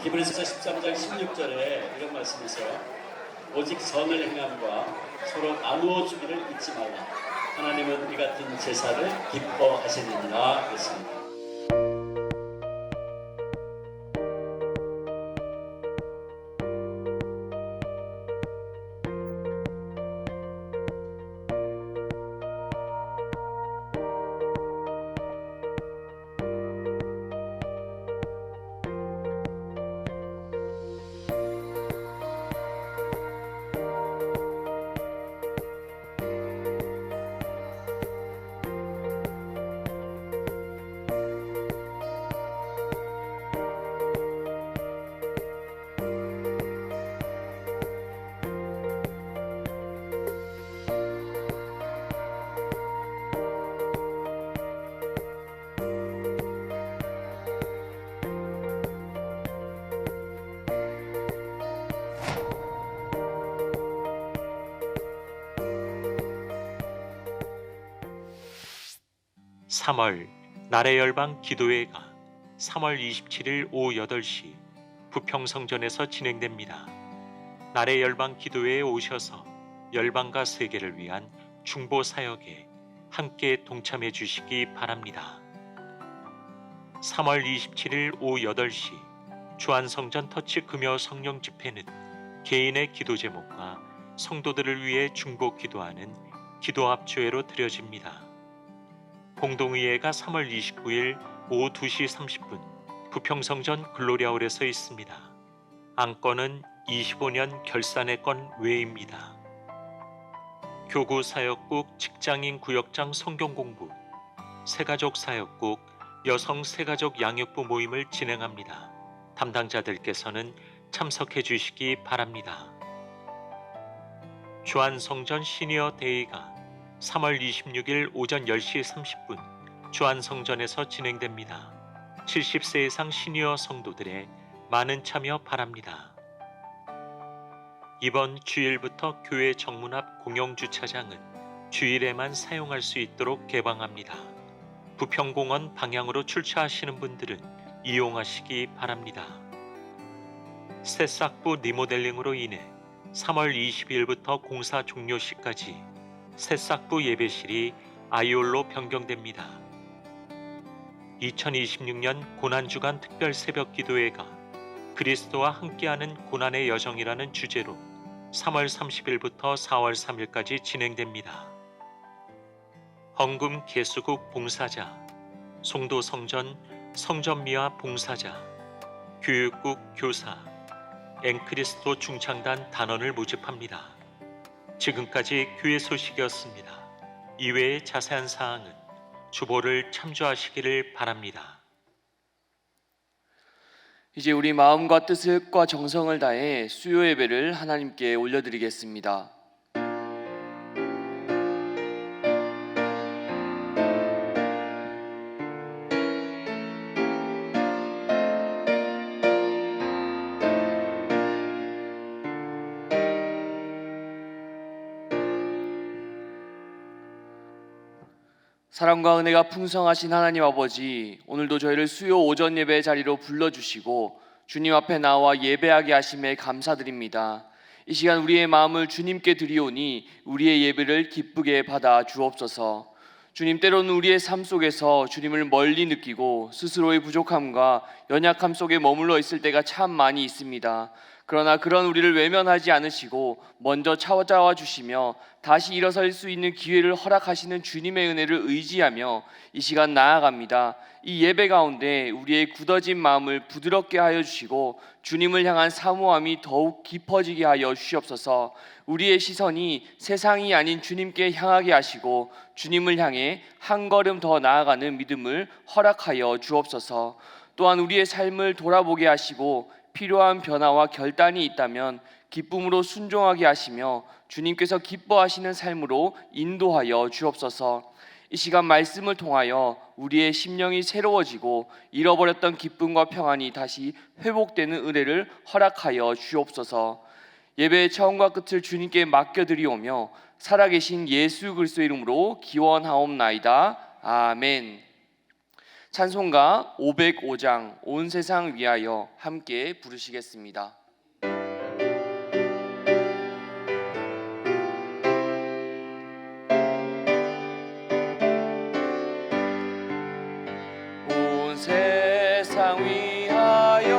히브리서 13장 16절에 이런 말씀이 있어요. 오직 선을 행함과 서로 나누어 주기를 잊지 말라. 하나님은 이 같은 제사를 기뻐하시느니라 했습니다. (3월) 나래 열방 기도회가 3월 27일 오후 8시 부평성전에서 진행됩니다. 나래 열방 기도회에 오셔서 열방과 세계를 위한 중보 사역에 함께 동참해 주시기 바랍니다. 3월 27일 오후 8시 주안성전 터치 금요 성령 집회는 개인의 기도 제목과 성도들을 위해 중보 기도하는 기도합주회로 드려집니다. 공동의회가 3월 29일 오후 2시 30분 부평성전 글로리아홀에서 있습니다. 안건은 25년 결산의건 외입니다. 교구 사역국 직장인 구역장 성경공부, 새가족 사역국 여성 새가족 양육부 모임을 진행합니다. 담당자들께서는 참석해 주시기 바랍니다. 주안성전 시니어 데이가 3월 26일 오전 10시 30분 주안성전에서 진행됩니다. 70세 이상 시니어 성도들의 많은 참여 바랍니다. 이번 주일부터 교회 정문 앞 공영주차장은 주일에만 사용할 수 있도록 개방합니다. 부평공원 방향으로 출차하시는 분들은 이용하시기 바랍니다. 새싹부 리모델링으로 인해 3월 22일부터 공사 종료 시까지 새싹부 예배실이 아이올로 변경됩니다. 2026년 고난주간 특별 새벽 기도회가 그리스도와 함께하는 고난의 여정이라는 주제로 3월 30일부터 4월 3일까지 진행됩니다. 헌금 개수국 봉사자, 송도 성전 성전미화 봉사자, 교육국 교사, 앵크리스도 중창단 단원을 모집합니다. 지금까지 교회 소식이었습니다. 이외의 자세한 사항은 주보를 참조하시기를 바랍니다. 이제 우리 마음과 뜻과 정성을 다해 수요 예배를 하나님께 올려드리겠습니다. 사랑과 은혜가 풍성하신 하나님 아버지, 오늘도 저희를 수요 오전 예배 자리로 불러주시고 주님 앞에 나와 예배하게 하심에 감사드립니다. 이 시간 우리의 마음을 주님께 드리오니 우리의 예배를 기쁘게 받아 주옵소서. 주님, 때로는 우리의 삶 속에서 주님을 멀리 느끼고 스스로의 부족함과 연약함 속에 머물러 있을 때가 참 많이 있습니다. 그러나 그런 우리를 외면하지 않으시고 먼저 찾아와 주시며 다시 일어설 수 있는 기회를 허락하시는 주님의 은혜를 의지하며 이 시간 나아갑니다. 이 예배 가운데 우리의 굳어진 마음을 부드럽게 하여 주시고 주님을 향한 사모함이 더욱 깊어지게 하여 주시옵소서. 우리의 시선이 세상이 아닌 주님께 향하게 하시고 주님을 향해 한 걸음 더 나아가는 믿음을 허락하여 주옵소서. 또한 우리의 삶을 돌아보게 하시고 필요한 변화와 결단이 있다면 기쁨으로 순종하게 하시며 주님께서 기뻐하시는 삶으로 인도하여 주옵소서. 이 시간 말씀을 통하여 우리의 심령이 새로워지고 잃어버렸던 기쁨과 평안이 다시 회복되는 은혜를 허락하여 주옵소서. 예배의 처음과 끝을 주님께 맡겨드리오며 살아계신 예수 그리스도의 이름으로 기원하옵나이다. 아멘. 찬송가 505장 온 세상 위하여 함께 부르시겠습니다. 온 세상 위하여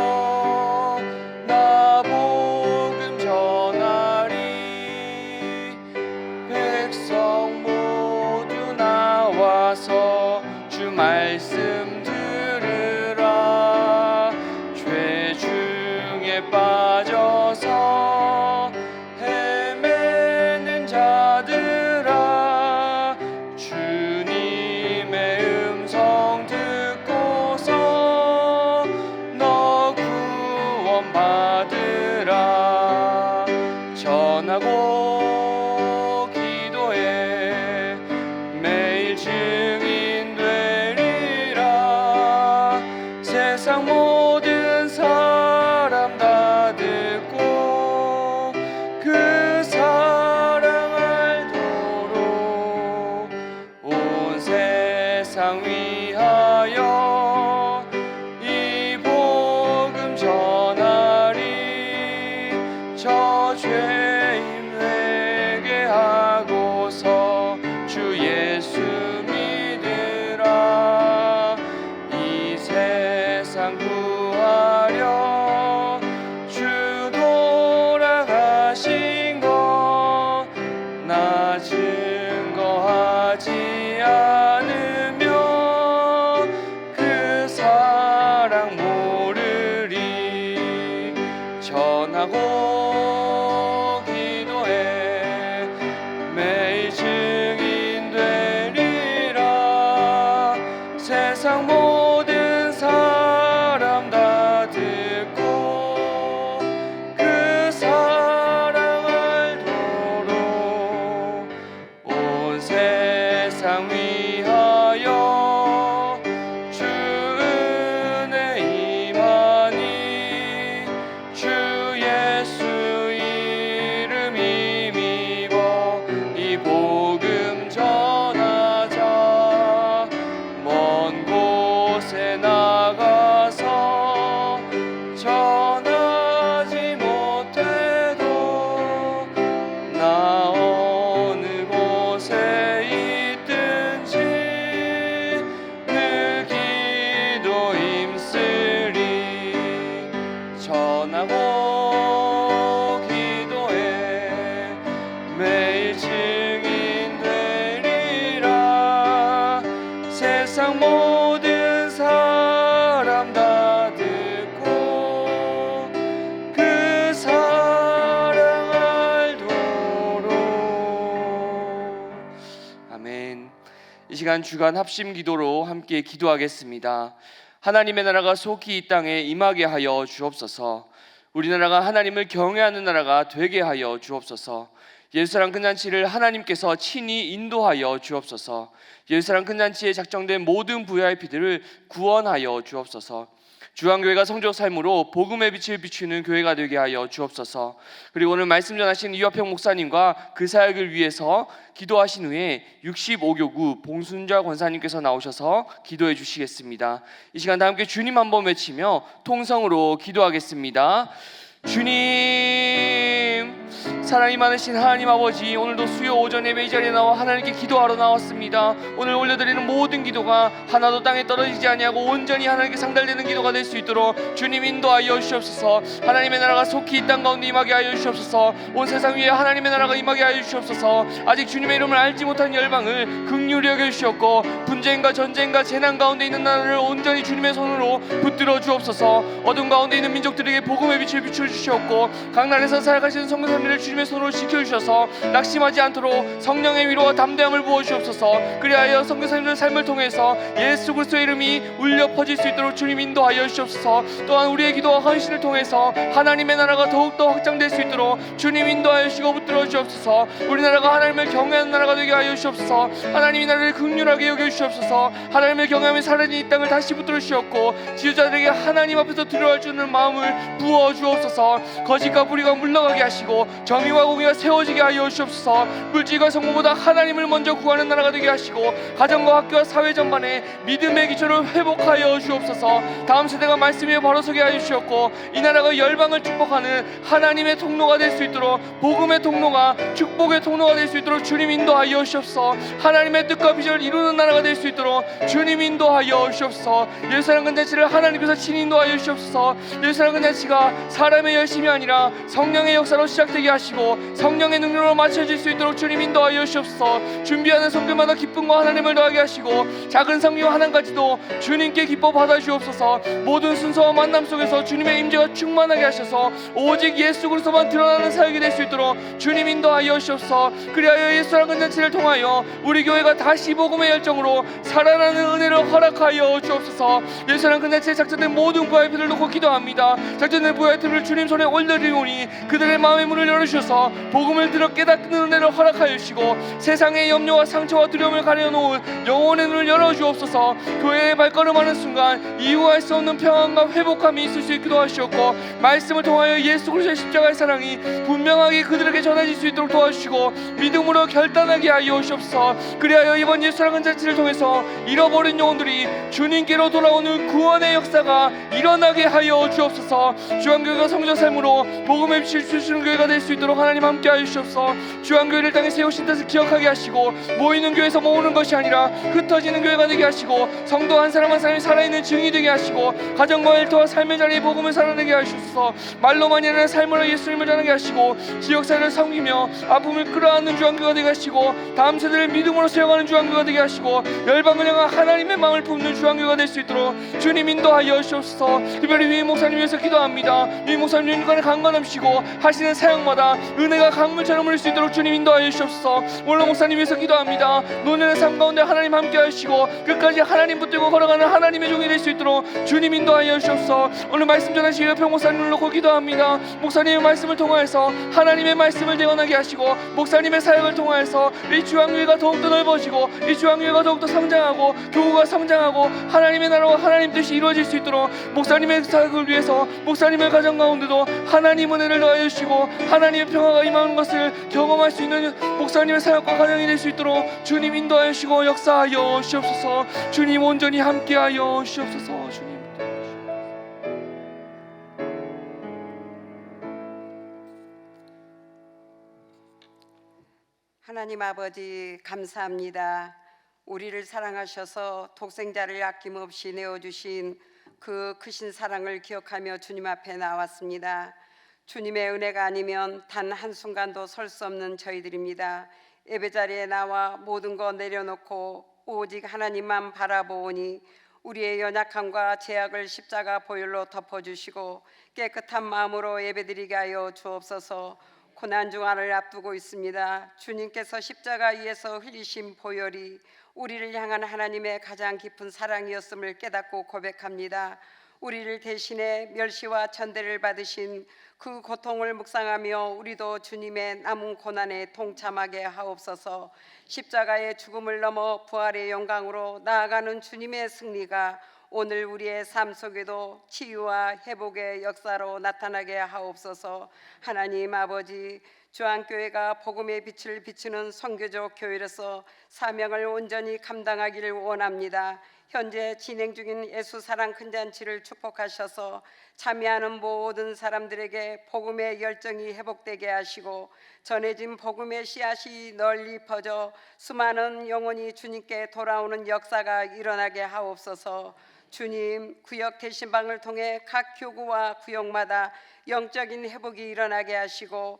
나 복음 전하리. 백성 모두 나와서 주 말씀 들으라. 죄 중에 빠져서 헤매는 자들아, 주님의 음성 듣고서 너 구원받으라. 전하고 기도해 매일 증인 되리라. 세상 모든 사람 다 듣고 그 사랑 알도록 온 세상 위하여 이 복음 전하리. 저 죄인 회개하고서 주 예수 믿으라. 이 세상 구하려 주 돌아가신 것 나 증거하지 않으면 그 사랑 모르리. 전하고 기도해 매일 증인 되리라. 세상 모든 사람 다 듣고 그 사랑 알도록 온 세상 위하여 주 은혜 임하니. 주 예수 이름 힘입어 이 복음 전하자. 먼 곳에 나가서 전하지 못해도 나 어느 곳에 있든지 늘 기도 힘쓰리. 전하고 기도해 매일 증인 되리라. 세상 모든 사람 다 듣고 그 사랑 알도록. 아멘. 이 시간 주간 합심 기도로 함께 기도하겠습니다. 하나님의 나라가 속히 이 땅에 임하게 하여 주옵소서. 우리나라가 하나님을 경외하는 나라가 되게 하여 주옵소서. 예루살렘 큰잔치를 하나님께서 친히 인도하여 주옵소서. 예루살렘 큰잔치에 작정된 모든 VIP들을 구원하여 주옵소서. 주한교회가 성적 삶으로 복음의 빛을 비추는 교회가 되게 하여 주옵소서. 그리고 오늘 말씀 전하신 이화평 목사님과 그 사역을 위해서 기도하신 후에 65교구 봉순자 권사님께서 나오셔서 기도해 주시겠습니다. 이 시간 다 함께 주님 한번 외치며 통성으로 기도하겠습니다. 주님, 사랑이 많으신 하나님 아버지, 오늘도 수요 오전 예배 이 자리에 나와 하나님께 기도하러 나왔습니다. 오늘 올려드리는 모든 기도가 하나도 땅에 떨어지지 아니하고 온전히 하나님께 상달되는 기도가 될 수 있도록 주님 인도하여 주시옵소서. 하나님의 나라가 속히 이 땅 가운데 임하게 하여 주시옵소서. 온 세상 위에 하나님의 나라가 임하게 하여 주시옵소서. 아직 주님의 이름을 알지 못한 열방을 긍휼히 여겨 주시옵고 분쟁과 전쟁과 재난 가운데 있는 나라를 온전히 주님의 손으로 붙들어 주옵소서. 어둠 가운데 있는 민족들에게 복음의 빛을 비춰 주시옵고 각 나라에서 살아가시는 성도님들을 주님의 손으로 지켜주셔서 낙심하지 않도록 성령의 위로와 담대함을 부어주시옵소서. 그리하여 성도님들 삶을 통해서 예수 그리스도의 이름이 울려 퍼질 수 있도록 주님 인도하여 주시옵소서. 또한 우리의 기도와 헌신을 통해서 하나님의 나라가 더욱더 확장될 수 있도록 주님 인도하여 주시고 붙들어 주시옵소서. 우리나라가 하나님을 경외하는 나라가 되게 하여 주시옵소서. 하나님이 나라를 긍휼하게 여겨 주시옵소서. 하나님을 경외하며 사라진 이 땅을 다시 붙들어 주시옵고 지도자들에게 하나님 앞에서 두려워할 줄 아는 마음을 부어 주옵소서. 거짓과 불의가 물러가게 하시고 공의와 공의가 세워지게 하여 주옵소서. 물질과 성공보다 하나님을 먼저 구하는 나라가 되게 하시고 가정과 학교와 사회 전반에 믿음의 기초를 회복하여 주옵소서. 다음 세대가 말씀 위에 바로 서게 하여 주셨고 이 나라가 열방을 축복하는 하나님의 통로가 될 수 있도록, 복음의 통로가 축복의 통로가 될 수 있도록 주님 인도하여 주옵소서. 하나님의 뜻과 비전을 이루는 나라가 될 수 있도록 주님 인도하여 주옵소서. 예루살렘 건잔치를 하나님께서 친히 인도하여 주옵소서. 예루살렘 건잔치가 사람의 열심이 아니라 성령의 역사로 시작되게 하시고 성령의 능력으로 맞춰질 수 있도록 주님 인도하여 주옵소서. 준비하는 성도마다 기쁨과 하나님을 더하게 하시고 작은 성경 하나까지도 주님께 기뻐 받아 주옵소서. 모든 순서와 만남 속에서 주님의 임재가 충만하게 하셔서 오직 예수 그리스도만 드러나는 사역이 될 수 있도록 주님 인도하여 주옵소서. 그리하여 예수라는 건잔치를 통하여 우리 교회가 다시 복음의 열정으로 살아나는 은혜를 허락하여 주옵소서. 예수라는 건잔치에 작정된 모든 VIP들을 놓고 기도합니다. 작정된 VIP들을 주님 손에 올려드리오니 그들의 마음의 문을 열어주셔서 복음을 들어 깨닫는 은혜를 허락하여 주시고 세상의 염려와 상처와 두려움을 가려놓은 영혼의 눈을 열어주옵소서. 교회에 발걸음하는 순간 이유할 수 없는 평안과 회복함이 있을 수 있기도 하시옵고 말씀을 통하여 예수 그리스도의 십자가의 사랑이 분명하게 그들에게 전해질 수 있도록 도와주시고 믿음으로 결단하게 하여 주옵소서. 그리하여 이번 예수라는 잔치를 통해서 잃어버린 영혼들이 주님께로 돌아오는 구원의 역사가 일어나게 하여 주옵소서. 주한교회가 성전 삶으로 복음의 빛을 주시는 교회가 될 수 있도록 하나님 함께 하여 주옵소서. 주한교회를 땅에 세우신 뜻을 기억하게 하시고 모이는 교회에서 모으는 것이 아니라 흩어지는 교회가 되게 하시고 성도 한 사람 한 사람이 살아있는 증인이 되게 하시고 가정과 일터와 삶의 자리에 복음을 살아내게 하시옵소서. 말로만이 아니라 삶으로 예수님을 전하게 하시고 지역사회를 섬기며 아픔을 끌어안는 주한교회가 되게 하시고 다음 세대를 믿음으로 세워가는 주한교회가 되게 하시고 열방을 향한 하나님의 마음을 품는 주한교회가 될 수 있도록 주님 인도하여 주옵소서. 특별히 위임 목사님 위해서 기도합니다. 위임 목사님 인간의 강건함시고 하시는 사역마다 은혜가 강물처럼 흐를 수 있도록 주님 인도하여 주옵소서. 원로 목사님 위해서 기도합니다. 노년의 삶 가운데 하나님 함께 하시고 끝까지 하나님 붙들고 걸어가는 하나님의 종이 될 수 있도록 주님 인도하여 주옵소서. 오늘 말씀 전하신 유효평 목사님을 놓고 기도합니다. 목사님의 말씀을 통하여서 하나님의 말씀을 대언하게 하시고 목사님의 사역을 통하여서 이 주한교회가 더욱더 넓어지고 이 주한교회가 더욱더 성장하고 교우가 성장하고 하나님의 나라와 하나님 뜻이 이루어질 수 있도록 목사님의 사역을 위해서 목사님의 가정 가운데도 하나님 은혜를 더하여 주시고 하나님의 평화가 임하는 것을 경험할 수 있는 목사님의 사역과 가정이 될 수 있도록 주님 인도하여 주시고 역사하여 주옵소서. 주님 온전히 함께하여 주옵소서. 주님 하나님 아버지 감사합니다. 우리를 사랑하셔서 독생자를 아낌없이 내어주신 그 크신 사랑을 기억하며 주님 앞에 나왔습니다. 주님의 은혜가 아니면 단 한순간도 설 수 없는 저희들입니다. 예배자리에 나와 모든 거 내려놓고 오직 하나님만 바라보오니 우리의 연약함과 죄악을 십자가 보혈로 덮어주시고 깨끗한 마음으로 예배드리게 하여 주옵소서. 고난중화를 앞두고 있습니다. 주님께서 십자가 위에서 흘리신 보혈이 우리를 향한 하나님의 가장 깊은 사랑이었음을 깨닫고 고백합니다. 우리를 대신해 멸시와 천대를 받으신 그 고통을 묵상하며 우리도 주님의 남은 고난에 동참하게 하옵소서. 십자가의 죽음을 넘어 부활의 영광으로 나아가는 주님의 승리가 오늘 우리의 삶 속에도 치유와 회복의 역사로 나타나게 하옵소서. 하나님 아버지, 주한교회가 복음의 빛을 비추는 선교적 교회로서 사명을 온전히 감당하기를 원합니다. 현재 진행 중인 예수 사랑 큰 잔치를 축복하셔서 참여하는 모든 사람들에게 복음의 열정이 회복되게 하시고 전해진 복음의 씨앗이 널리 퍼져 수많은 영혼이 주님께 돌아오는 역사가 일어나게 하옵소서. 주님, 구역 대신방을 통해 각 교구와 구역마다 영적인 회복이 일어나게 하시고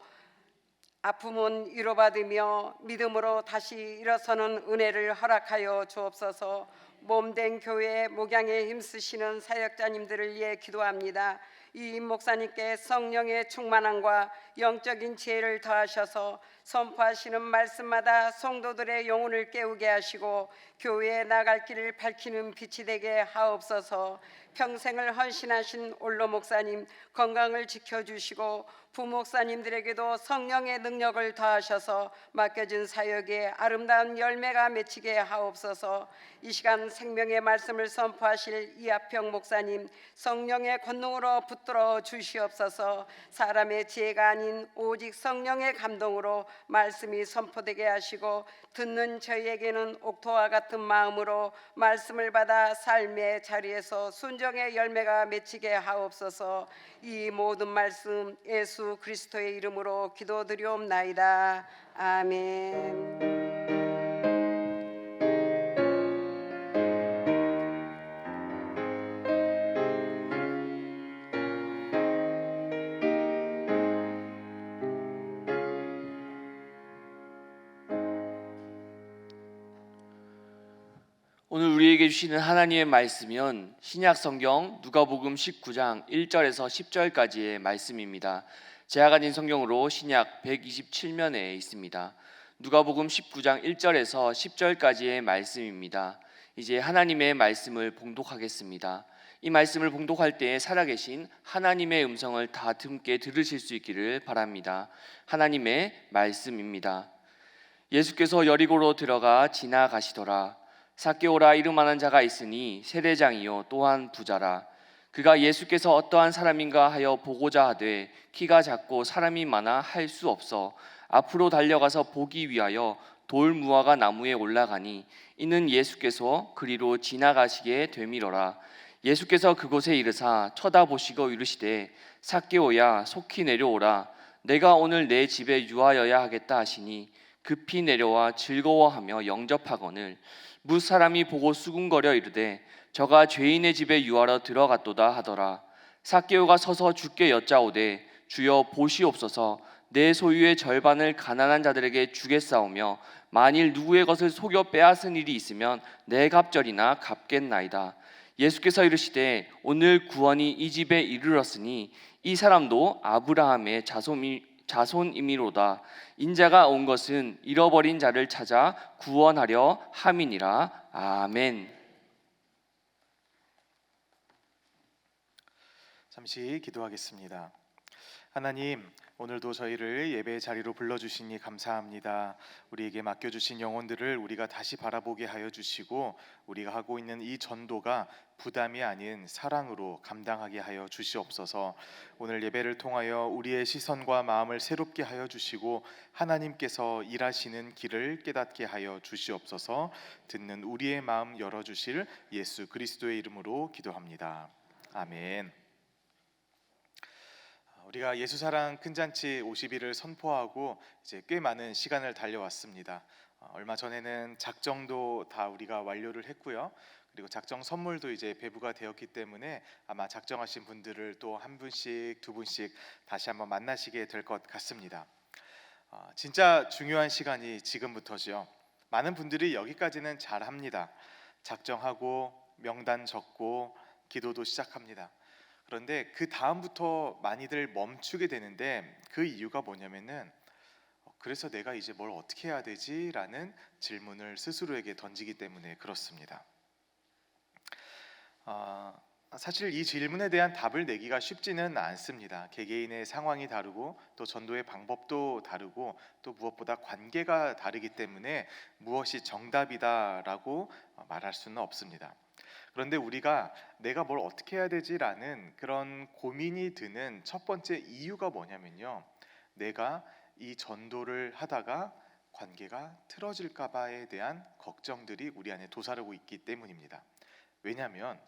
아픔은 위로받으며 믿음으로 다시 일어서는 은혜를 허락하여 주옵소서. 몸된 교회 목양에 힘쓰시는 사역자님들을 위해 기도합니다. 이 목사님께 성령의 충만함과 영적인 지혜를 더하셔서 선포하시는 말씀마다 성도들의 영혼을 깨우게 하시고 교회에 나갈 길을 밝히는 빛이 되게 하옵소서. 평생을 헌신하신 올로 목사님 건강을 지켜주시고 부목사님들에게도 성령의 능력을 더하셔서 맡겨진 사역에 아름다운 열매가 맺히게 하옵소서. 이 시간 생명의 말씀을 선포하실 이하평 목사님 성령의 권능으로 붙들어 주시옵소서. 사람의 지혜가 아닌 오직 성령의 감동으로 말씀이 선포되게 하시고 듣는 저희에게는 옥토와 같은 마음으로 말씀을 받아 삶의 자리에서 순종의 열매가 맺히게 하옵소서. 이 모든 말씀 예수 그리스도의 이름으로 기도드리옵나이다. 아멘. 오늘 우리에게 주시는 하나님의 말씀은 신약 성경 누가복음 19장 1절에서 10절까지의 말씀입니다. 제가 가진 성경으로 신약 127면에 있습니다. 누가복음 19장 1절에서 10절까지의 말씀입니다. 이제 하나님의 말씀을 봉독하겠습니다. 이 말씀을 봉독할 때에 살아계신 하나님의 음성을 다듬게 들으실 수 있기를 바랍니다. 하나님의 말씀입니다. 예수께서 여리고로 들어가 지나가시더라. 삭개오라 이름하는 자가 있으니 세례장이요 또한 부자라. 그가 예수께서 어떠한 사람인가 하여 보고자 하되 키가 작고 사람이 많아 할 수 없어 앞으로 달려가서 보기 위하여 돌 무화과 나무에 올라가니 이는 예수께서 그리로 지나가시게 되밀어라. 예수께서 그곳에 이르사 쳐다보시고 이르시되 삭개오야 속히 내려오라. 내가 오늘 내 집에 유하여야 하겠다 하시니 급히 내려와 즐거워하며 영접하거늘 뭇 사람이 보고 수군거려 이르되 저가 죄인의 집에 유하러 들어갔도다 하더라. 삭개오가 서서 주께 여짜오되 주여 보시옵소서. 내 소유의 절반을 가난한 자들에게 주겠사오며 만일 누구의 것을 속여 빼앗은 일이 있으면 내 갑절이나 갚겠나이다. 예수께서 이르시되 오늘 구원이 이 집에 이르렀으니 이 사람도 아브라함의 자손이미로다. 인자가 온 것은 잃어버린 자를 찾아 구원하려 함이니라. 아멘. 잠시 기도하겠습니다. 하나님, 오늘도 저희를 예배의 자리로 불러주시니 감사합니다. 우리에게 맡겨주신 영혼들을 우리가 다시 바라보게 하여 주시고 우리가 하고 있는 이 전도가 부담이 아닌 사랑으로 감당하게 하여 주시옵소서. 오늘 예배를 통하여 우리의 시선과 마음을 새롭게 하여 주시고 하나님께서 일하시는 길을 깨닫게 하여 주시옵소서. 듣는 우리의 마음 열어주실 예수 그리스도의 이름으로 기도합니다. 아멘. 우리가 예수사랑 큰잔치 50일을 선포하고 이제 꽤 많은 시간을 달려왔습니다. 얼마 전에는 작정도 다 우리가 완료를 했고요. 그리고 작정 선물도 이제 배부가 되었기 때문에 아마 작정하신 분들을 또 한 분씩 두 분씩 다시 한번 만나시게 될 것 같습니다. 진짜 중요한 시간이 지금부터죠. 많은 분들이 여기까지는 잘합니다. 작정하고 명단 적고 기도도 시작합니다. 그런데 그 다음부터 많이들 멈추게 되는데 그 이유가 뭐냐면은 그래서 내가 이제 뭘 어떻게 해야 되지? 라는 질문을 스스로에게 던지기 때문에 그렇습니다. 사실 이 질문에 대한 답을 내기가 쉽지는 않습니다. 개개인의 상황이 다르고 또 전도의 방법도 다르고 또 무엇보다 관계가 다르기 때문에 무엇이 정답이다라고 말할 수는 없습니다. 그런데 우리가 내가 뭘 어떻게 해야 되지라는 그런 고민이 드는 첫 번째 이유가 뭐냐면요, 내가 이 전도를 하다가 관계가 틀어질까 봐에 대한 걱정들이 우리 안에 도사르고 있기 때문입니다. 왜냐하면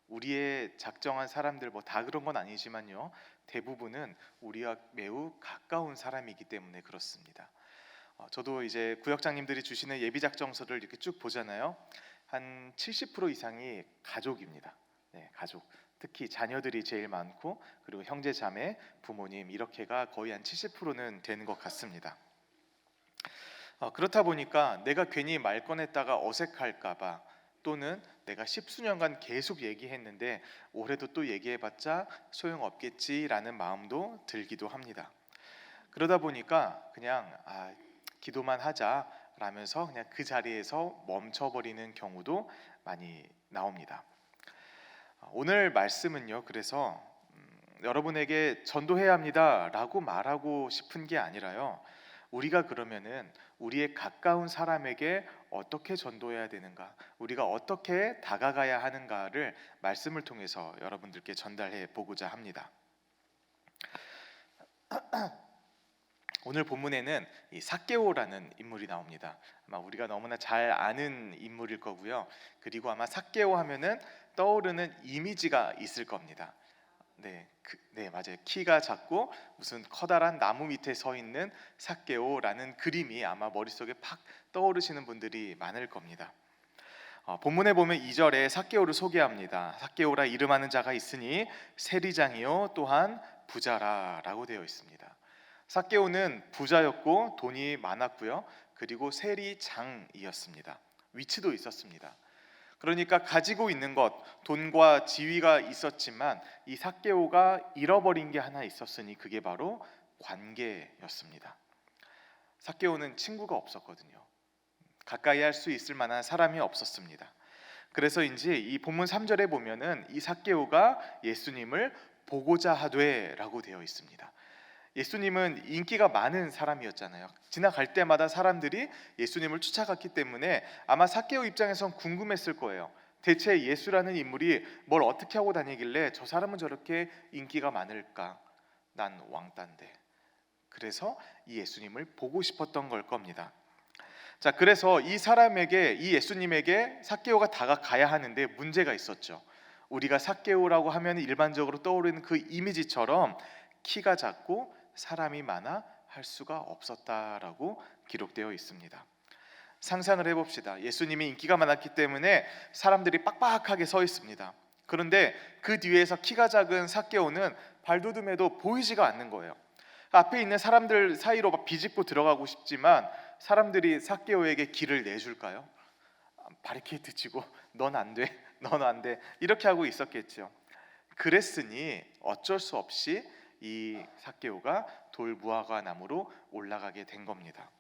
우리의 작정한 사람들 뭐 다 그런 건 아니지만요, 대부분은 우리와 매우 가까운 사람이기 때문에 그렇습니다. 저도 이제 구역장님들이 주시는 예비작정서를 이렇게 쭉 보잖아요. 한 70% 이상이 가족입니다. 네, 가족. 특히 자녀들이 제일 많고 그리고 형제 자매, 부모님 이렇게가 거의 한 70%는 되는 것 같습니다. 그렇다 보니까 내가 괜히 말 꺼냈다가 어색할까 봐 또는 내가 십수년간 계속 얘기했는데 올해도 또 얘기해봤자 소용없겠지라는 마음도 들기도 합니다. 그러다 보니까 그냥 기도만 하자 라면서 그냥 그 자리에서 멈춰버리는 경우도 많이 나옵니다. 오늘 말씀은요. 그래서 여러분에게 전도해야 합니다라고 말하고 싶은 게 아니라요. 우리가 그러면은 우리의 가까운 사람에게 어떻게 전도해야 되는가, 우리가 어떻게 다가가야 하는가를 말씀을 통해서 여러분들께 전달해 보고자 합니다. 오늘 본문에는 이 삭개오라는 인물이 나옵니다. 아마 우리가 너무나 잘 아는 인물일 거고요. 그리고 아마 삭개오 하면은 떠오르는 이미지가 있을 겁니다. 네, 맞아요. 키가 작고 무슨 커다란 나무 밑에 서 있는 삭개오라는 그림이 아마 머릿속에 팍 떠오르시는 분들이 많을 겁니다. 본문에 보면 2절에 삭개오를 소개합니다. 삭개오라 이름하는 자가 있으니 세리장이요 또한 부자라라고 되어 있습니다. 삭개오는 부자였고 돈이 많았고요. 그리고 세리장이었습니다. 위치도 있었습니다. 그러니까 가지고 있는 것, 돈과 지위가 있었지만 이 삭개오가 잃어버린 게 하나 있었으니 그게 바로 관계였습니다. 삭개오는 친구가 없었거든요. 가까이 할 수 있을 만한 사람이 없었습니다. 그래서인지 이 본문 3절에 보면은 이 삭개오가 예수님을 보고자 하되라고 되어 있습니다. 예수님은 인기가 많은 사람이었잖아요. 지나갈 때마다 사람들이 예수님을 쫓아갔기 때문에 아마 삭개오 입장에선 궁금했을 거예요. 대체 예수라는 인물이 뭘 어떻게 하고 다니길래 저 사람은 저렇게 인기가 많을까? 난 왕따인데. 그래서 이 예수님을 보고 싶었던 걸 겁니다. 자, 그래서 이 사람에게, 이 예수님에게 삭개오가 다가가야 하는데 문제가 있었죠. 우리가 삭개오라고 하면 일반적으로 떠오르는 그 이미지처럼 키가 작고 사람이 많아 할 수가 없었다라고 기록되어 있습니다. 상상을 해봅시다. 예수님이 인기가 많았기 때문에 사람들이 빡빡하게 서 있습니다. 그런데 그 뒤에서 키가 작은 삭개오는 발돋움해도 보이지가 않는 거예요. 앞에 있는 사람들 사이로 막 비집고 들어가고 싶지만 사람들이 삭개오에게 길을 내줄까요? 바리케이트 치고 넌 안 돼, 넌 안 돼 이렇게 하고 있었겠죠. 그랬으니 어쩔 수 없이 이 삭개오가 돌무화과 나무로 올라가게 된 겁니다.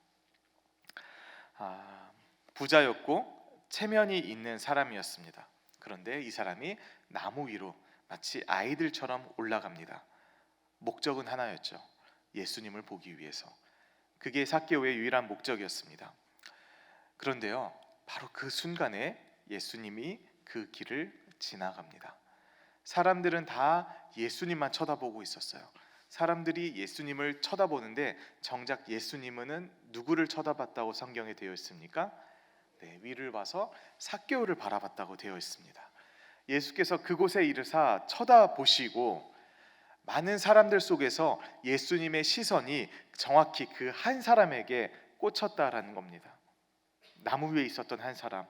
부자였고 체면이 있는 사람이었습니다. 그런데 이 사람이 나무 위로 마치 아이들처럼 올라갑니다. 목적은 하나였죠. 예수님을 보기 위해서. 그게 삭개오의 유일한 목적이었습니다. 그런데요, 바로 그 순간에 예수님이 그 길을 지나갑니다. 사람들은 다 예수님만 쳐다보고 있었어요. 사람들이 예수님을 쳐다보는데 정작 예수님은 누구를 쳐다봤다고 성경에 되어 있습니까? 네, 위를 봐서 삭개오를 바라봤다고 되어 있습니다. 예수께서 그곳에 이르사 쳐다보시고 많은 사람들 속에서 예수님의 시선이 정확히 그 한 사람에게 꽂혔다라는 겁니다. 나무 위에 있었던 한 사람,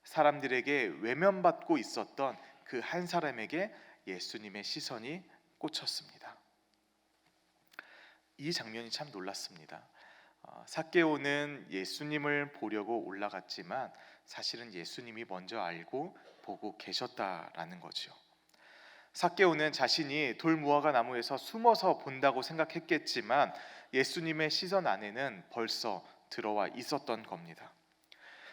사람들에게 외면받고 있었던 그 한 사람에게 예수님의 시선이 꽂혔습니다. 이 장면이 참 놀랐습니다. 삭개오는 예수님을 보려고 올라갔지만 사실은 예수님이 먼저 알고 보고 계셨다라는 거죠. 삭개오는 자신이 돌무화과 나무에서 숨어서 본다고 생각했겠지만 예수님의 시선 안에는 벌써 들어와 있었던 겁니다.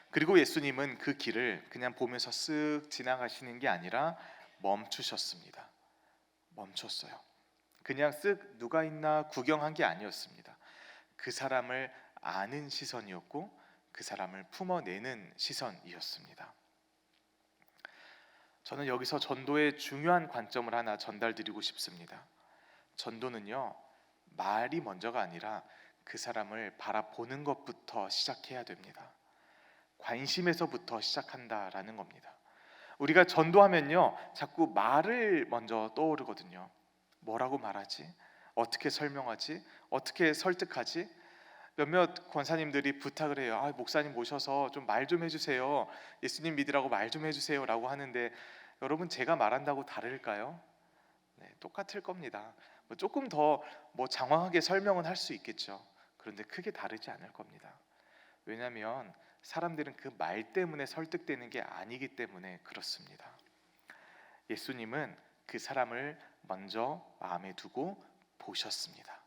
그리고 예수님은 그 길을 그냥 보면서 쓱 지나가시는 게 아니라 멈추셨습니다. 멈췄어요. 그냥 쓱 누가 있나 구경한 게 아니었습니다. 그 사람을 아는 시선이었고 그 사람을 품어내는 시선이었습니다. 저는 여기서 전도의 중요한 관점을 하나 전달드리고 싶습니다. 전도는요, 말이 먼저가 아니라 그 사람을 바라보는 것부터 시작해야 됩니다. 관심에서부터 시작한다라는 겁니다. 우리가 전도하면요, 자꾸 말을 먼저 떠오르거든요. 뭐라고 말하지? 어떻게 설명하지? 어떻게 설득하지? 몇몇 권사님들이 부탁을 해요. 목사님 모셔서 좀 말 좀 해주세요. 예수님 믿으라고 말 좀 해주세요 라고 하는데 여러분, 제가 말한다고 다를까요? 네, 똑같을 겁니다. 조금 더 장황하게 설명은 할 수 있겠죠. 그런데 크게 다르지 않을 겁니다. 왜냐하면 사람들은 그 말 때문에 설득되는 게 아니기 때문에 그렇습니다. 예수님은 그 사람을 먼저 마음에 두고 보셨습니다.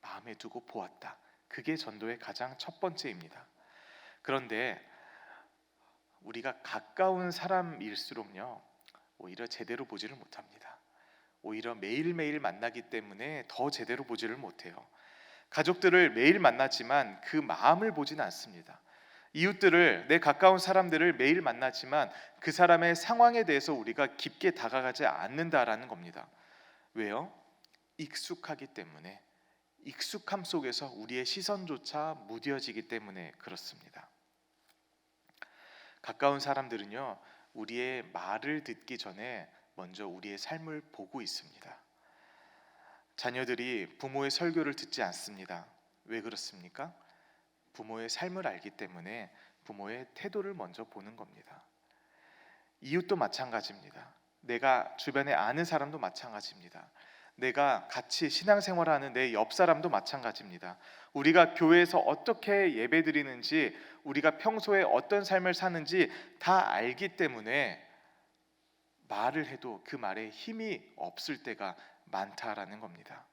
마음에 두고 보았다. 그게 전도의 가장 첫 번째입니다. 그런데 우리가 가까운 사람일수록요, 오히려 제대로 보지를 못합니다. 오히려 매일매일 만나기 때문에 더 제대로 보지를 못해요. 가족들을 매일 만나지만 그 마음을 보지는 않습니다. 이웃들을, 내 가까운 사람들을 매일 만나지만 그 사람의 상황에 대해서 우리가 깊게 다가가지 않는다라는 겁니다. 왜요? 익숙하기 때문에, 익숙함 속에서 우리의 시선조차 무뎌지기 때문에 그렇습니다. 가까운 사람들은요, 우리의 말을 듣기 전에 먼저 우리의 삶을 보고 있습니다. 자녀들이 부모의 설교를 듣지 않습니다. 왜 그렇습니까? 부모의 삶을 알기 때문에 부모의 태도를 먼저 보는 겁니다. 이웃도 마찬가지입니다. 내가 주변에 아는 사람도 마찬가지입니다. 내가 같이 신앙생활하는 내 옆 사람도 마찬가지입니다. 우리가 교회에서 어떻게 예배드리는지, 우리가 평소에 어떤 삶을 사는지 다 알기 때문에 말을 해도 그 말에 힘이 없을 때가 많다라는 겁니다.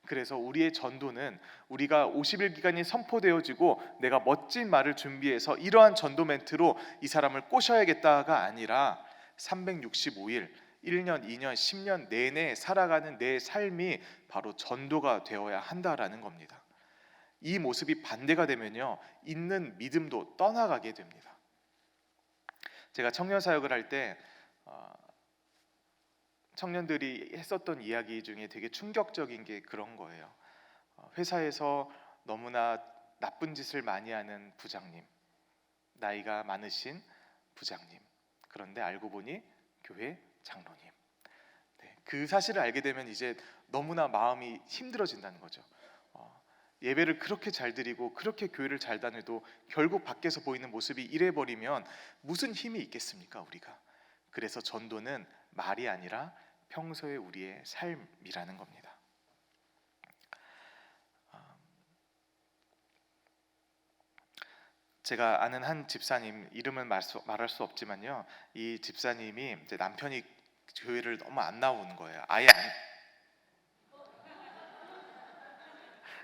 그래서 우리의 전도는 우리가 50일 기간이 선포되어지고 내가 멋진 말을 준비해서 이러한 전도 멘트로 이 사람을 꼬셔야겠다가 아니라 365일 1년, 2년, 10년 내내 살아가는 내 삶이 바로 전도가 되어야 한다라는 겁니다. 이 모습이 반대가 되면요, 있는 믿음도 떠나가게 됩니다. 제가 청년 사역을 할 때 청년들이 했었던 이야기 중에 되게 충격적인 게 그런 거예요. 회사에서 너무나 나쁜 짓을 많이 하는 부장님, 나이가 많으신 부장님, 그런데 알고 보니 교회 장로님. 네, 그 사실을 알게 되면 이제 너무나 마음이 힘들어진다는 거죠. 예배를 그렇게 잘 드리고 그렇게 교회를 잘 다녀도 결국 밖에서 보이는 모습이 이래버리면 무슨 힘이 있겠습니까, 우리가. 그래서 전도는 말이 아니라 평소의 우리의 삶이라는 겁니다. 제가 아는 한 집사님, 이름은 말할 수 없지만요, 이 집사님이 이제 남편이 교회를 너무 안 나오는 거예요.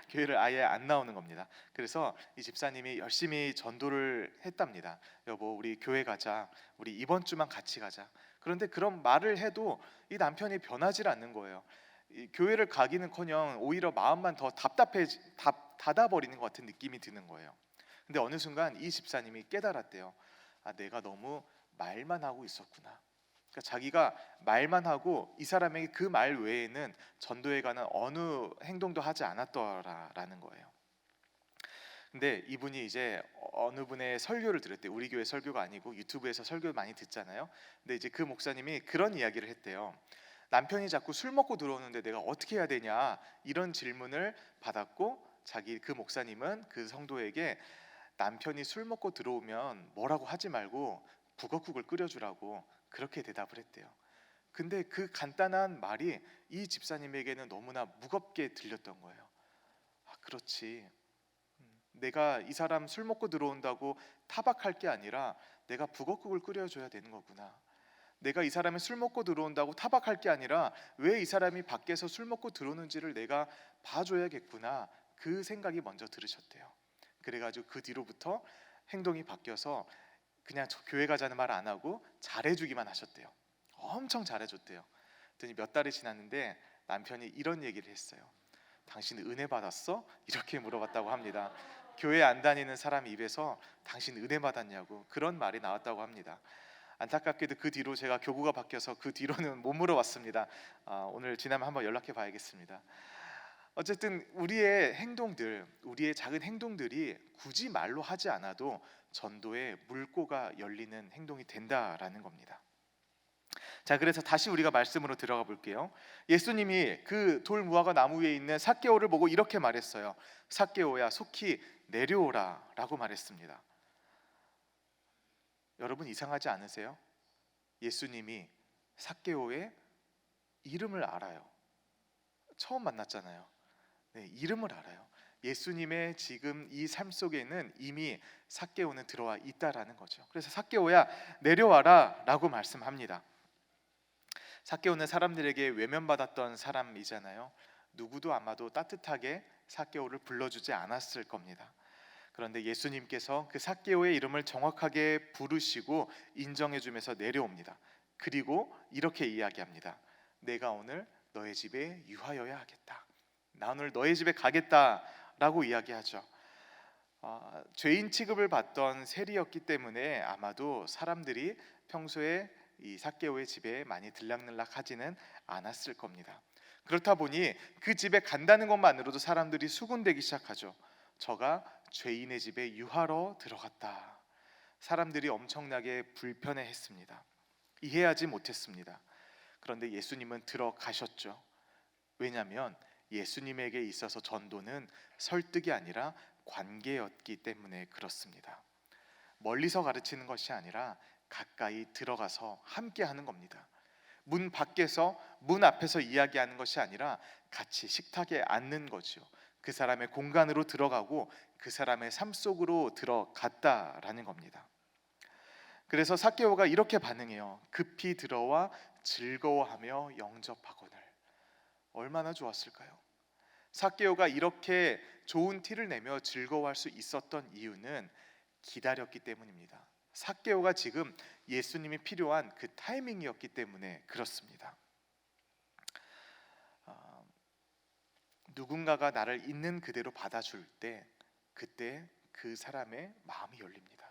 교회를 아예 안 나오는 겁니다. 그래서 이 집사님이 열심히 전도를 했답니다. 여보, 우리 교회 가자. 우리 이번 주만 같이 가자. 그런데 그런 말을 해도 이 남편이 변하질 않는 거예요. 이 교회를 가기는커녕 오히려 마음만 더 닫아버리는 것 같은 느낌이 드는 거예요. 근데 어느 순간 이 집사님이 깨달았대요. 내가 너무 말만 하고 있었구나. 그러니까 자기가 말만 하고 이 사람에게 그 말 외에는 전도에 관한 어느 행동도 하지 않았더라라는 거예요. 근데 이분이 이제 어느 분의 설교를 들었대요. 우리 교회 설교가 아니고 유튜브에서 설교 많이 듣잖아요. 근데 이제 그 목사님이 그런 이야기를 했대요. 남편이 자꾸 술 먹고 들어오는데 내가 어떻게 해야 되냐, 이런 질문을 받았고, 그 목사님은 그 성도에게 남편이 술 먹고 들어오면 뭐라고 하지 말고 북어국을 끓여주라고 그렇게 대답을 했대요. 근데 그 간단한 말이 이 집사님에게는 너무나 무겁게 들렸던 거예요. 그렇지, 내가 이 사람 술 먹고 들어온다고 타박할 게 아니라 내가 북어국을 끓여줘야 되는 거구나. 내가 이 사람이 술 먹고 들어온다고 타박할 게 아니라 왜 이 사람이 밖에서 술 먹고 들어오는지를 내가 봐줘야겠구나. 그 생각이 먼저 들으셨대요. 그래가지고 그 뒤로부터 행동이 바뀌어서 그냥 교회 가자는 말 안 하고 잘해주기만 하셨대요. 엄청 잘해줬대요. 그랬더니 몇 달이 지났는데 남편이 이런 얘기를 했어요. 당신 은혜 받았어? 이렇게 물어봤다고 합니다. 교회 안 다니는 사람 입에서 당신 은혜 받았냐고 그런 말이 나왔다고 합니다. 안타깝게도 그 뒤로 제가 교구가 바뀌어서 그 뒤로는 못 물어봤습니다. 오늘 지나면 한번 연락해 봐야겠습니다. 어쨌든 우리의 행동들, 우리의 작은 행동들이 굳이 말로 하지 않아도 전도의 물꼬가 열리는 행동이 된다라는 겁니다. 자, 그래서 다시 우리가 말씀으로 들어가 볼게요. 예수님이 그 돌 무화과 나무 위에 있는 삭개오를 보고 이렇게 말했어요. 삭개오야, 속히 내려오라 라고 말했습니다. 여러분, 이상하지 않으세요? 예수님이 삭개오의 이름을 알아요. 처음 만났잖아요. 네, 이름을 알아요. 예수님의 지금 이 삶 속에는 이미 삭개오는 들어와 있다라는 거죠. 그래서 삭개오야, 내려와라 라고 말씀합니다. 삭개오는 사람들에게 외면받았던 사람이잖아요. 누구도 아마도 따뜻하게 삭개오를 불러주지 않았을 겁니다. 그런데 예수님께서 그 삭개오의 이름을 정확하게 부르시고 인정해 주면서 내려옵니다. 그리고 이렇게 이야기합니다. 내가 오늘 너의 집에 유하여야 하겠다. 나 오늘 너의 집에 가겠다라고 이야기하죠. 죄인 취급을 받던 세리였기 때문에 아마도 사람들이 평소에 이 삭개오의 집에 많이 들락날락하지는 않았을 겁니다. 그렇다 보니 그 집에 간다는 것만으로도 사람들이 수군대기 시작하죠. 저가 죄인의 집에 유하러 들어갔다. 사람들이 엄청나게 불편해했습니다. 이해하지 못했습니다. 그런데 예수님은 들어가셨죠. 왜냐하면 예수님에게 있어서 전도는 설득이 아니라 관계였기 때문에 그렇습니다. 멀리서 가르치는 것이 아니라 가까이 들어가서 함께 하는 겁니다. 문 밖에서, 문 앞에서 이야기하는 것이 아니라 같이 식탁에 앉는 거죠. 그 사람의 공간으로 들어가고 그 사람의 삶 속으로 들어갔다라는 겁니다. 그래서 삭개오가 이렇게 반응해요. 급히 들어와 즐거워하며 영접하거늘. 얼마나 좋았을까요? 삭개오가 이렇게 좋은 티를 내며 즐거워할 수 있었던 이유는 기다렸기 때문입니다. 삭개오가 지금 예수님이 필요한 그 타이밍이었기 때문에 그렇습니다. 누군가가 나를 있는 그대로 받아줄 때 그때 그 사람의 마음이 열립니다.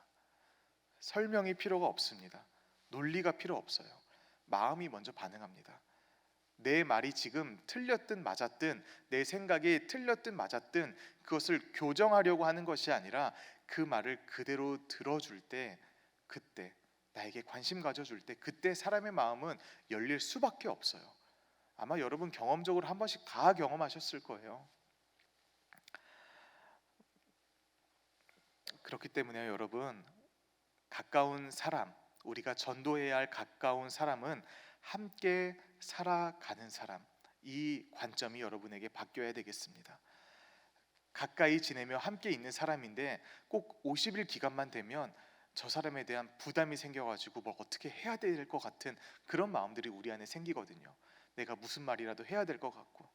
설명이 필요가 없습니다. 논리가 필요 없어요. 마음이 먼저 반응합니다. 내 말이 지금 틀렸든 맞았든, 내 생각이 틀렸든 맞았든 그것을 교정하려고 하는 것이 아니라 그 말을 그대로 들어줄 때, 그때 나에게 관심 가져줄 때 그때 사람의 마음은 열릴 수밖에 없어요. 아마 여러분 경험적으로 한 번씩 다 경험하셨을 거예요. 그렇기 때문에 여러분, 가까운 사람, 우리가 전도해야 할 가까운 사람은 함께 살아가는 사람, 이 관점이 여러분에게 바뀌어야 되겠습니다. 가까이 지내며 함께 있는 사람인데 꼭 50일 기간만 되면 저 사람에 대한 부담이 생겨가지고 뭘 어떻게 해야 될 것 같은 그런 마음들이 우리 안에 생기거든요. 내가 무슨 말이라도 해야 될 것 같고.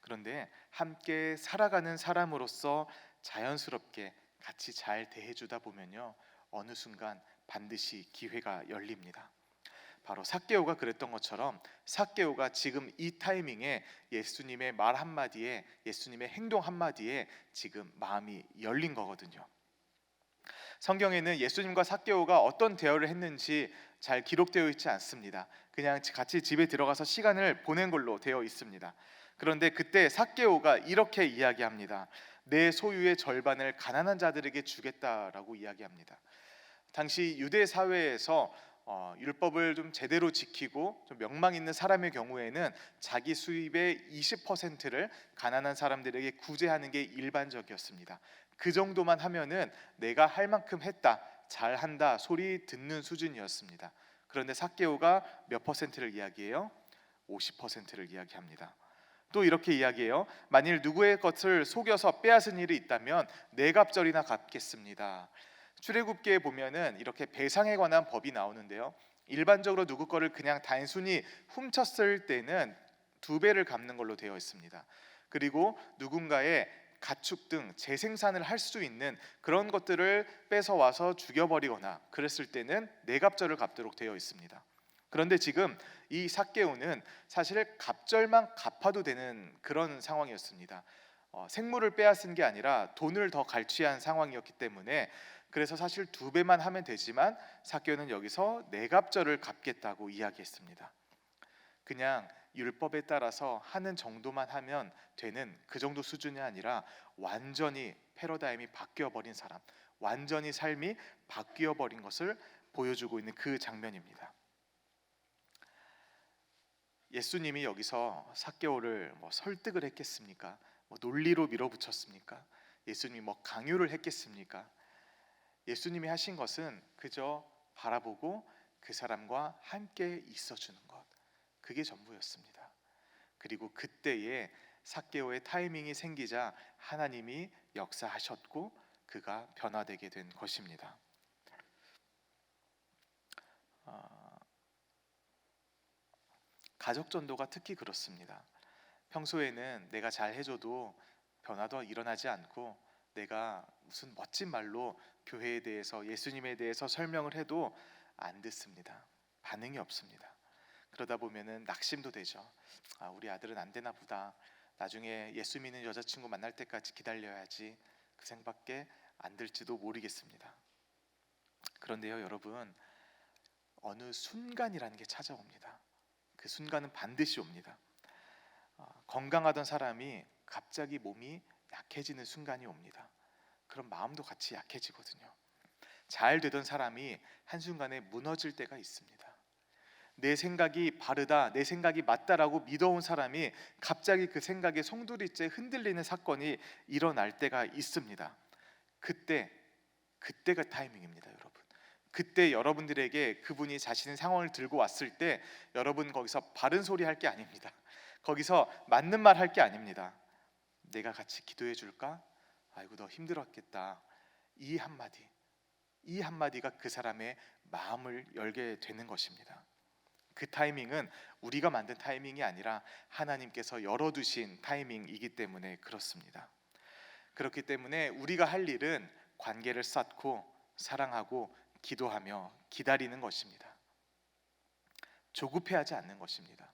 그런데 함께 살아가는 사람으로서 자연스럽게 같이 잘 대해주다 보면요, 어느 순간 반드시 기회가 열립니다. 바로 삭개오가 그랬던 것처럼 삭개오가 지금 이 타이밍에 예수님의 말 한마디에, 예수님의 행동 한마디에 지금 마음이 열린 거거든요. 성경에는 예수님과 삭개오가 어떤 대화를 했는지 잘 기록되어 있지 않습니다. 그냥 같이 집에 들어가서 시간을 보낸 걸로 되어 있습니다. 그런데 그때 삭개오가 이렇게 이야기합니다. 내 소유의 절반을 가난한 자들에게 주겠다라고 이야기합니다. 당시 유대 사회에서 율법을 좀 제대로 지키고 좀 명망 있는 사람의 경우에는 자기 수입의 20%를 가난한 사람들에게 구제하는 게 일반적이었습니다. 그 정도만 하면은 내가 할 만큼 했다, 잘한다 소리 듣는 수준이었습니다. 그런데 삭개오가 몇 퍼센트를 이야기해요? 50%를 이야기합니다. 또 이렇게 이야기해요. 만일 누구의 것을 속여서 빼앗은 일이 있다면 네 갑절이나 갚겠습니다. 출애굽기에 보면은 이렇게 배상에 관한 법이 나오는데요. 일반적으로 누구 거를 그냥 단순히 훔쳤을 때는 2배를 갚는 걸로 되어 있습니다. 그리고 누군가의 가축 등 재생산을 할 수 있는 그런 것들을 뺏어 와서 죽여버리거나 그랬을 때는 네 갑절을 갚도록 되어 있습니다. 그런데 지금 이 삭개오는 사실 갑절만 갚아도 되는 그런 상황이었습니다. 생물을 빼앗은 게 아니라 돈을 더 갈취한 상황이었기 때문에 그래서 사실 2배만 하면 되지만 삭개오는 여기서 네 갑절을 갚겠다고 이야기했습니다. 그냥 율법에 따라서 하는 정도만 하면 되는 그 정도 수준이 아니라 완전히 패러다임이 바뀌어버린 사람, 완전히 삶이 바뀌어버린 것을 보여주고 있는 그 장면입니다. 예수님이 여기서 삭개오를 설득을 했겠습니까? 논리로 밀어붙였습니까? 예수님이 강요를 했겠습니까? 예수님이 하신 것은 그저 바라보고 그 사람과 함께 있어주는 것, 그게 전부였습니다. 그리고 그때에 삭개오의 타이밍이 생기자 하나님이 역사하셨고 그가 변화되게 된 것입니다. 가족 전도가 특히 그렇습니다. 평소에는 내가 잘 해줘도 변화도 일어나지 않고 내가 무슨 멋진 말로 교회에 대해서, 예수님에 대해서 설명을 해도 안 듣습니다. 반응이 없습니다. 그러다 보면은 낙심도 되죠. 아, 우리 아들은 안 되나 보다. 나중에 예수 믿는 여자친구 만날 때까지 기다려야지. 그 생각밖에 안 들지도 모르겠습니다. 그런데요, 여러분, 어느 순간이라는 게 찾아옵니다. 그 순간은 반드시 옵니다. 건강하던 사람이 갑자기 몸이 약해지는 순간이 옵니다. 그럼 마음도 같이 약해지거든요. 잘 되던 사람이 한순간에 무너질 때가 있습니다. 내 생각이 바르다, 내 생각이 맞다라고 믿어온 사람이 갑자기 그 생각에 송두리째 흔들리는 사건이 일어날 때가 있습니다. 그때가 타이밍입니다, 여러분. 그때 여러분들에게 그분이 자신의 상황을 들고 왔을 때 여러분 거기서 바른 소리 할 게 아닙니다. 거기서 맞는 말 할 게 아닙니다. 내가 같이 기도해 줄까? 아이고 너 힘들었겠다. 이 한마디가 그 사람의 마음을 열게 되는 것입니다. 그 타이밍은 우리가 만든 타이밍이 아니라 하나님께서 열어두신 타이밍이기 때문에 그렇습니다. 그렇기 때문에 우리가 할 일은 관계를 쌓고 사랑하고 기도하며 기다리는 것입니다. 조급해하지 않는 것입니다.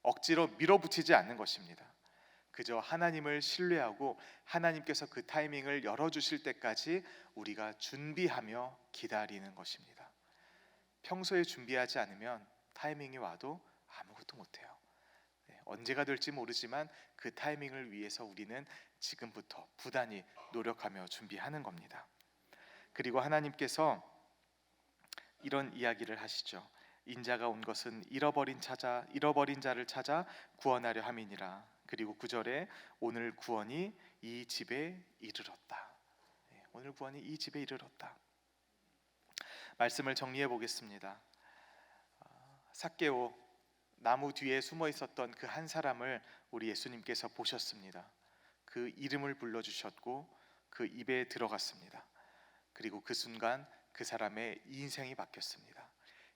억지로 밀어붙이지 않는 것입니다. 그저 하나님을 신뢰하고 하나님께서 그 타이밍을 열어주실 때까지 우리가 준비하며 기다리는 것입니다. 평소에 준비하지 않으면 타이밍이 와도 아무것도 못해요. 언제가 될지 모르지만 그 타이밍을 위해서 우리는 지금부터 부단히 노력하며 준비하는 겁니다. 그리고 하나님께서 이런 이야기를 하시죠. 인자가 온 것은 잃어버린 자를 찾아 구원하려 함이니라. 그리고 9절에 오늘 구원이 이 집에 이르렀다. 오늘 구원이 이 집에 이르렀다. 말씀을 정리해 보겠습니다. 삭개오, 나무 뒤에 숨어 있었던 그 한 사람을 우리 예수님께서 보셨습니다. 그 이름을 불러주셨고 그 입에 들어갔습니다. 그리고 그 순간 그 사람의 인생이 바뀌었습니다.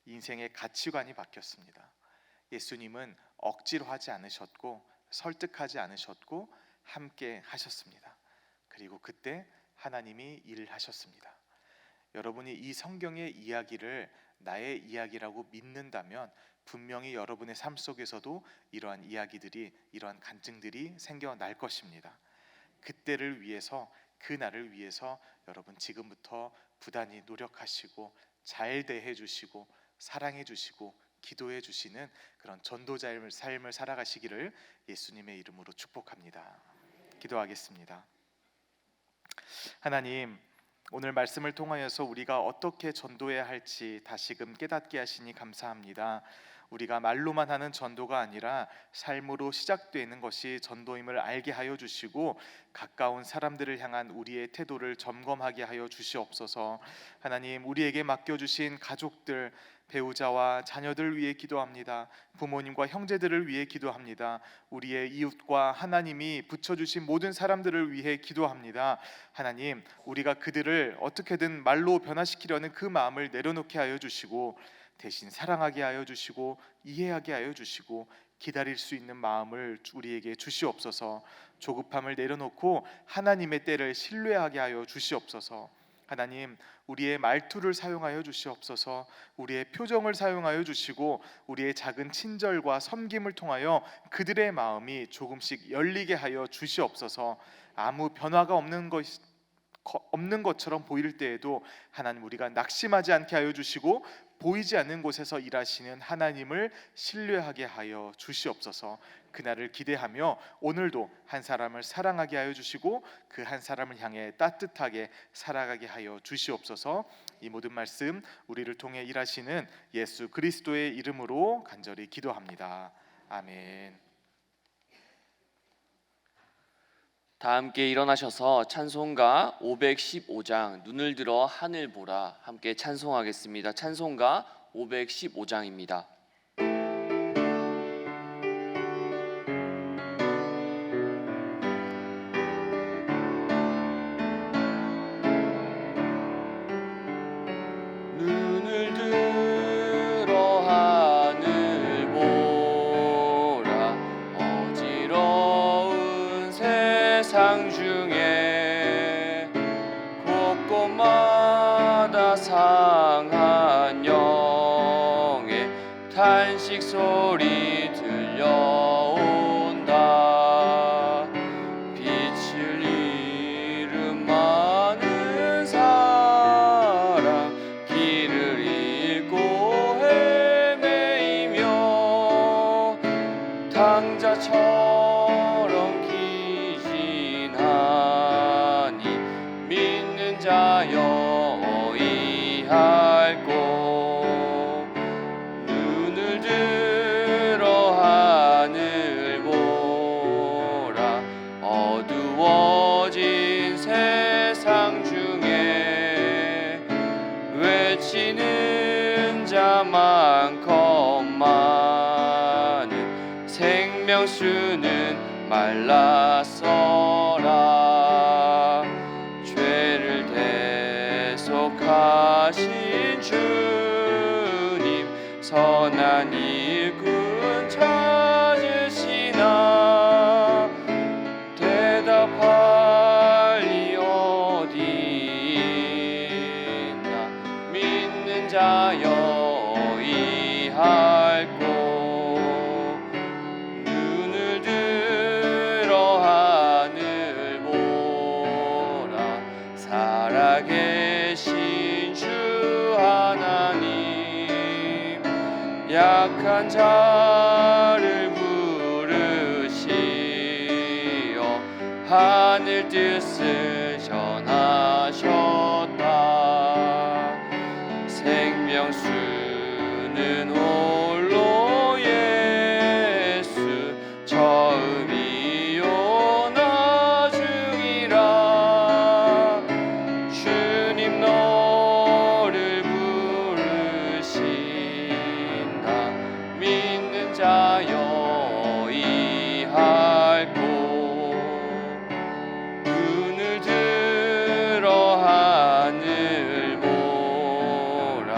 인생의 가치관이 바뀌었습니다. 예수님은 억지로 하지 않으셨고 설득하지 않으셨고 함께 하셨습니다. 그리고 그때 하나님이 일하셨습니다. 여러분이 이 성경의 이야기를 나의 이야기라고 믿는다면 분명히 여러분의 삶 속에서도 이러한 이야기들이, 이러한 간증들이 생겨날 것입니다. 그때를 위해서, 그 날을 위해서 여러분 지금부터 부단히 노력하시고 잘 대해 주시고 사랑해 주시고 기도해 주시는 그런 전도자의 삶을 살아가시기를 예수님의 이름으로 축복합니다. 기도하겠습니다. 하나님, 오늘 말씀을 통하여서 우리가 어떻게 전도해야 할지 다시금 깨닫게 하시니 감사합니다. 우리가 말로만 하는 전도가 아니라 삶으로 시작되는 것이 전도임을 알게 하여 주시고 가까운 사람들을 향한 우리의 태도를 점검하게 하여 주시옵소서. 하나님, 우리에게 맡겨주신 가족들, 배우자와 자녀들을 위해 기도합니다. 부모님과 형제들을 위해 기도합니다. 우리의 이웃과 하나님이 붙여주신 모든 사람들을 위해 기도합니다. 하나님, 우리가 그들을 어떻게든 말로 변화시키려는 그 마음을 내려놓게 하여 주시고 대신 사랑하게 하여 주시고 이해하게 하여 주시고 기다릴 수 있는 마음을 우리에게 주시옵소서. 조급함을 내려놓고 하나님의 때를 신뢰하게 하여 주시옵소서. 하나님, 우리의 말투를 사용하여 주시옵소서. 우리의 표정을 사용하여 주시고 우리의 작은 친절과 섬김을 통하여 그들의 마음이 조금씩 열리게 하여 주시옵소서. 아무 변화가 없는 것처럼 보일 때에도 하나님, 우리가 낙심하지 않게 하여 주시고 보이지 않는 곳에서 일하시는 하나님을 신뢰하게 하여 주시옵소서. 그날을 기대하며 오늘도 한 사람을 사랑하게 하여 주시고 그 한 사람을 향해 따뜻하게 살아가게 하여 주시옵소서. 이 모든 말씀 우리를 통해 일하시는 예수 그리스도의 이름으로 간절히 기도합니다. 아멘. 다 함께 일어나셔서 찬송가 515장 눈을 들어 하늘 보라 함께 찬송하겠습니다. 찬송가 515장입니다. 눈을 들어 하늘 보라 어지러운 세상 중에 곳곳마다 상한 영의 말라서라. 죄를 대속하신 주님, 선한 일꾼 찾으시나. 대답할 리 어디 있나. 믿는 자여 이할고, 눈을 들어 하늘 보라. 살아계신 주 하나님, 약한 자를 부르시어 하늘 뜻을 전하셨다. 생명수는 홀로 예수, 처음이요 나중이라. 주님 너를 부르신다. 믿는 자여 이할고, 눈을 들어 하늘 보라.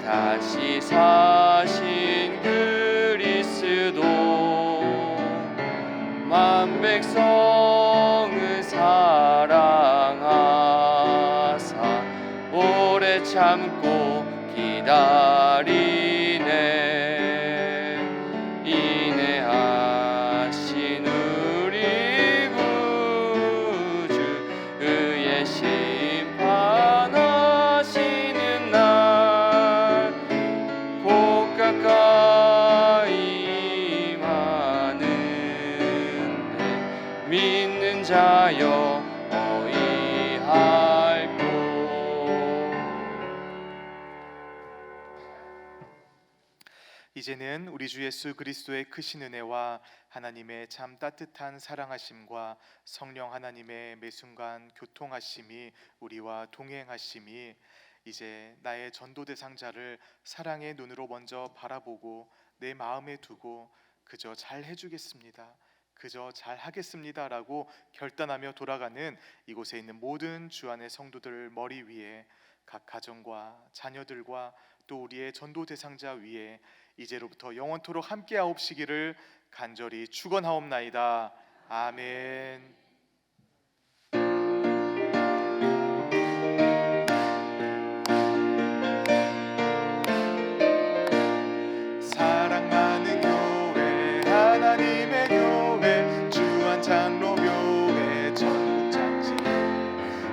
다시 사신 그리스도, 만 백성을 사랑하사 오래 참고 기다리네. 인내하신 우리 구주, 의의 심판하시는 날 곧 가까이 임하는데, 믿는 자여 어이할고. 이제는 우리 주 예수 그리스도의 크신 은혜와 하나님의 참 따뜻한 사랑하심과 성령 하나님의 매순간 교통하심이 우리와 동행하심이 이제 나의 전도 대상자를 사랑의 눈으로 먼저 바라보고 내 마음에 두고 그저 잘 해주겠습니다, 그저 잘 하겠습니다라고 결단하며 돌아가는 이곳에 있는 모든 주 안의 성도들 머리 위에, 각 가정과 자녀들과 또 우리의 전도 대상자 위에 이제로부터 영원토록 함께하옵시기를 간절히 축원하옵나이다. 아멘. 사랑 많은 교회, 하나님의 교회, 주한 장로교회, 전국장지,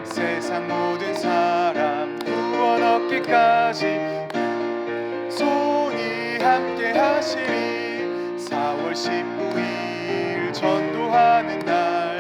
세상 모든 사람 구원 얻기까지 함께 하시리. 4월 19일 전도하는 날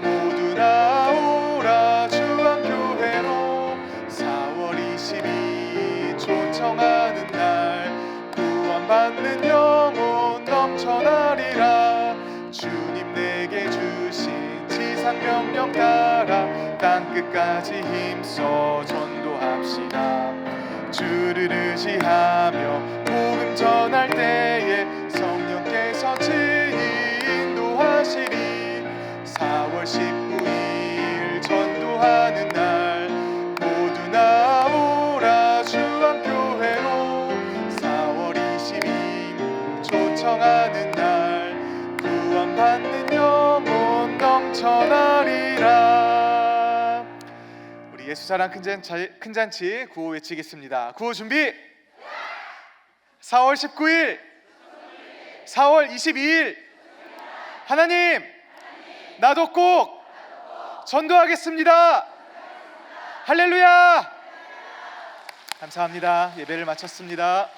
모두 나오라 주한교회로. 4월 22일 초청하는 날 구원받는 영혼 넘쳐나리라. 주님 내게 주신 지상명령 따라 땅끝까지 힘써 전도합시다. 주를 의지하며 복음 전할 때에 성령께서 친히 인도하시리. 4월 19일 전도하는 날 모두 나오라 주한교회로. 4월 22일 초청하는 날 구원받는 영혼 넘쳐나리라. 예수사랑 큰 잔치 구호 외치겠습니다. 구호 준비. 4월 19일, 4월 22일 하나님 나도 꼭 전도하겠습니다. 할렐루야. 감사합니다. 예배를 마쳤습니다.